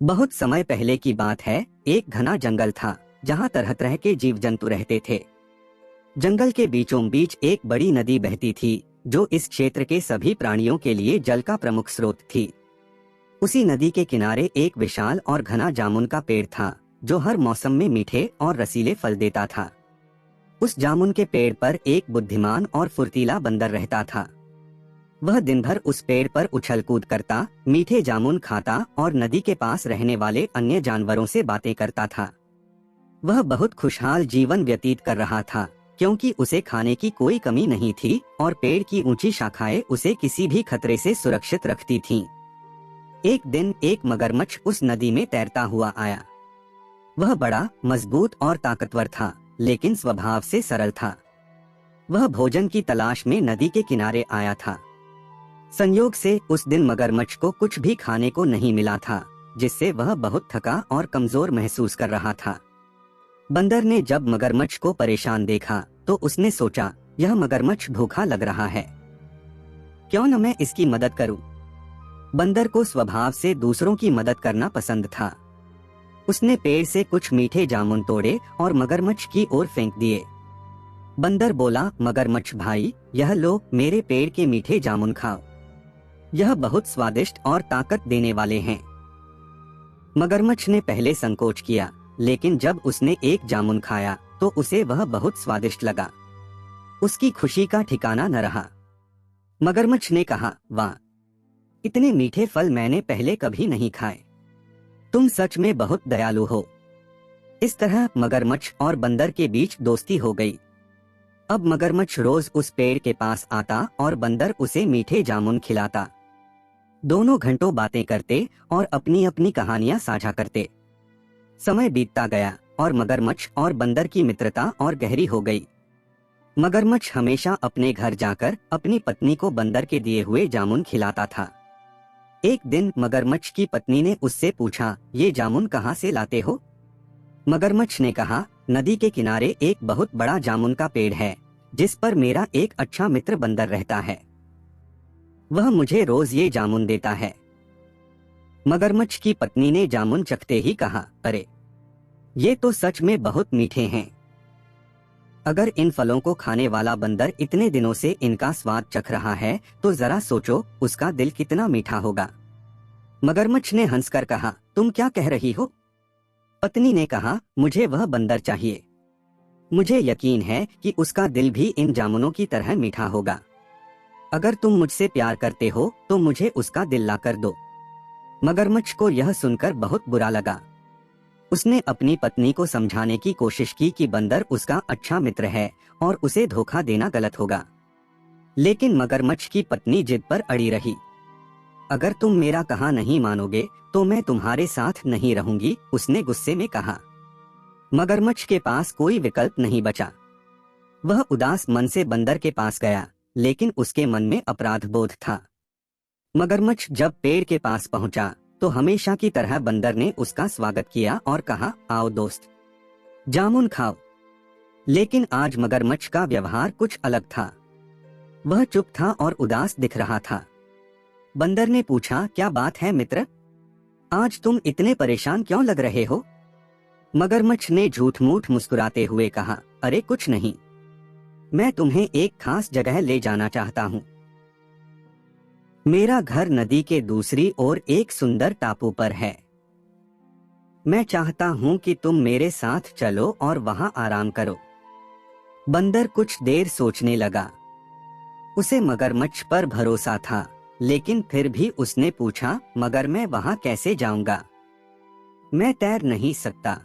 बहुत समय पहले की बात है। एक घना जंगल था जहाँ तरह तरह के जीव जंतु रहते थे। जंगल के बीचों बीच एक बड़ी नदी बहती थी जो इस क्षेत्र के सभी प्राणियों के लिए जल का प्रमुख स्रोत थी। उसी नदी के किनारे एक विशाल और घना जामुन का पेड़ था जो हर मौसम में मीठे और रसीले फल देता था। उस जामुन के पेड़ पर एक बुद्धिमान और फुर्तीला बंदर रहता था। वह दिन भर उस पेड़ पर उछल कूद करता, मीठे जामुन खाता और नदी के पास रहने वाले अन्य जानवरों से बातें करता था। वह बहुत खुशहाल जीवन व्यतीत कर रहा था क्योंकि उसे खाने की कोई कमी नहीं थी और पेड़ की ऊंची शाखाएं उसे किसी भी खतरे से सुरक्षित रखती थीं। एक दिन एक मगरमच्छ उस नदी में तैरता हुआ आया। वह बड़ा, मजबूत और ताकतवर था, लेकिन स्वभाव से सरल था। वह भोजन की तलाश में नदी के किनारे आया था। संयोग से उस दिन मगरमच्छ को कुछ भी खाने को नहीं मिला था, जिससे वह बहुत थका और कमजोर महसूस कर रहा था। बंदर ने जब मगरमच्छ को परेशान देखा तो उसने सोचा, यह मगरमच्छ भूखा लग रहा है, क्यों न मैं इसकी मदद करूं। बंदर को स्वभाव से दूसरों की मदद करना पसंद था। उसने पेड़ से कुछ मीठे जामुन तोड़े और मगरमच्छ की ओर फेंक दिए। बंदर बोला, मगरमच्छ भाई, यह लो, मेरे पेड़ के मीठे जामुन खाओ। यह बहुत स्वादिष्ट और ताकत देने वाले हैं। मगरमच्छ ने पहले संकोच किया, लेकिन जब उसने एक जामुन खाया तो उसे वह बहुत स्वादिष्ट लगा। उसकी खुशी का ठिकाना न रहा। मगरमच्छ ने कहा, वाह, इतने मीठे फल मैंने पहले कभी नहीं खाए। तुम सच में बहुत दयालु हो। इस तरह मगरमच्छ और बंदर के बीच दोस्ती हो गई। अब मगरमच्छ रोज उस पेड़ के पास आता और बंदर उसे मीठे जामुन खिलाता। दोनों घंटों बातें करते और अपनी अपनी कहानियां साझा करते। समय बीतता गया और मगरमच्छ और बंदर की मित्रता और गहरी हो गई। मगरमच्छ हमेशा अपने घर जाकर अपनी पत्नी को बंदर के दिए हुए जामुन खिलाता था। एक दिन मगरमच्छ की पत्नी ने उससे पूछा, ये जामुन कहाँ से लाते हो? मगरमच्छ ने कहा, नदी के किनारे एक बहुत बड़ा जामुन का पेड़ है जिस पर मेरा एक अच्छा मित्र बंदर रहता है। वह मुझे रोज ये जामुन देता है। मगरमच्छ की पत्नी ने जामुन चखते ही कहा, अरे, ये तो सच में बहुत मीठे हैं। अगर इन फलों को खाने वाला बंदर इतने दिनों से इनका स्वाद चख रहा है तो जरा सोचो उसका दिल कितना मीठा होगा। मगरमच्छ ने हंसकर कहा, तुम क्या कह रही हो? पत्नी ने कहा, मुझे वह बंदर चाहिए। मुझे यकीन है कि उसका दिल भी इन जामुनों की तरह मीठा होगा। अगर तुम मुझसे प्यार करते हो तो मुझे उसका दिल ला कर दो। मगरमच्छ को यह सुनकर बहुत बुरा लगा। उसने अपनी पत्नी को समझाने की कोशिश की कि बंदर उसका अच्छा मित्र है और उसे धोखा देना गलत होगा। लेकिन मगरमच्छ की पत्नी जिद पर अड़ी रही। अगर तुम मेरा कहा नहीं मानोगे तो मैं तुम्हारे साथ नहीं रहूंगी, उसने गुस्से में कहा। मगरमच्छ के पास कोई विकल्प नहीं बचा। वह उदास मन से बंदर के पास गया, लेकिन उसके मन में अपराध बोध था। मगरमच्छ जब पेड़ के पास पहुंचा तो हमेशा की तरह बंदर ने उसका स्वागत किया और कहा, आओ दोस्त, जामुन खाओ। लेकिन आज मगरमच्छ का व्यवहार कुछ अलग था। वह चुप था और उदास दिख रहा था। बंदर ने पूछा, क्या बात है मित्र? आज तुम इतने परेशान क्यों लग रहे हो? मगरमच्छ ने झूठ मूठ मुस्कुराते हुए कहा, अरे कुछ नहीं, मैं तुम्हें एक खास जगह ले जाना चाहता हूँ। मेरा घर नदी के दूसरी ओर एक सुंदर टापू पर है। मैं चाहता हूँ कि तुम मेरे साथ चलो और वहाँ आराम करो। बंदर कुछ देर सोचने लगा। उसे मगरमच्छ पर भरोसा था, लेकिन फिर भी उसने पूछा, मगर मैं वहाँ कैसे जाऊंगा? मैं तैर नहीं सकता।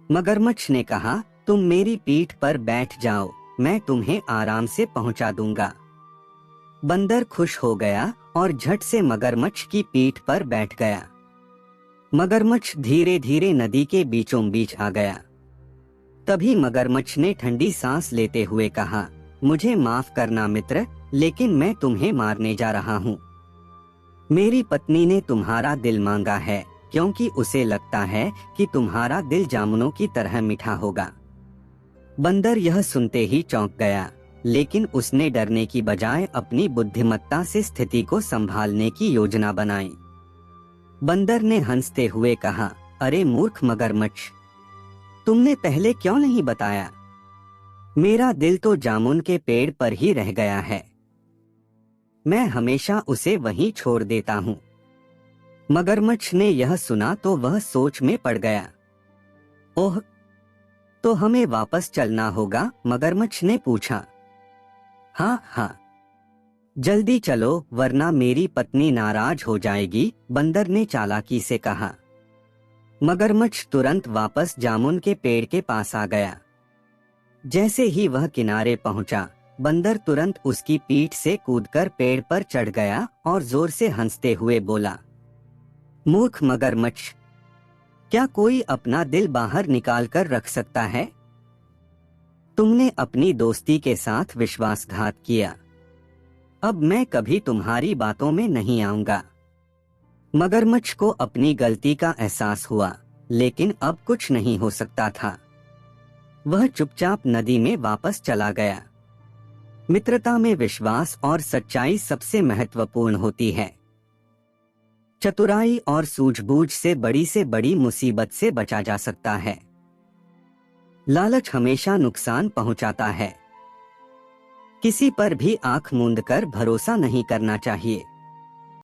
मगरमच्छ ने कहा, तुम मेरी पीठ पर बैठ जाओ, मैं तुम्हें आराम से पहुंचा दूंगा। बंदर खुश हो गया और झट से मगरमच्छ की पीठ पर बैठ गया। मगरमच्छ धीरे धीरे नदी के बीचों बीच आ गया। तभी मगरमच्छ ने ठंडी सांस लेते हुए कहा, मुझे माफ करना मित्र, लेकिन मैं तुम्हें मारने जा रहा हूँ। मेरी पत्नी ने तुम्हारा दिल मांगा है क्योंकि उसे लगता है कि तुम्हारा दिल जामुनों की तरह मीठा होगा। बंदर यह सुनते ही चौंक गया, लेकिन उसने डरने की बजाय अपनी बुद्धिमत्ता से स्थिति को संभालने की योजना बनाई। बंदर ने हंसते हुए कहा, अरे मूर्ख मगरमच्छ, तुमने पहले क्यों नहीं बताया? मेरा दिल तो जामुन के पेड़ पर ही रह गया है, मैं हमेशा उसे वहीं छोड़ देता हूँ। मगरमच्छ ने यह सुना तो वह सोच में पड़ गया। ओह, तो हमें वापस चलना होगा? मगरमच्छ ने पूछा। हाँ हाँ, जल्दी चलो वरना मेरी पत्नी नाराज हो जाएगी, बंदर ने चालाकी से कहा। मगरमच्छ तुरंत वापस जामुन के पेड़ के पास आ गया। जैसे ही वह किनारे पहुंचा, बंदर तुरंत उसकी पीठ से कूदकर पेड़ पर चढ़ गया और जोर से हंसते हुए बोला, मूर्ख मगरमच्छ, क्या कोई अपना दिल बाहर निकाल कर रख सकता है? तुमने अपनी दोस्ती के साथ विश्वासघात किया। अब मैं कभी तुम्हारी बातों में नहीं आऊंगा। मगरमच्छ को अपनी गलती का एहसास हुआ, लेकिन अब कुछ नहीं हो सकता था। वह चुपचाप नदी में वापस चला गया। मित्रता में विश्वास और सच्चाई सबसे महत्वपूर्ण होती है। चतुराई और सूझबूझ से बड़ी मुसीबत से बचा जा सकता है। लालच हमेशा नुकसान पहुंचाता है। किसी पर भी आंख मूंद कर भरोसा नहीं करना चाहिए।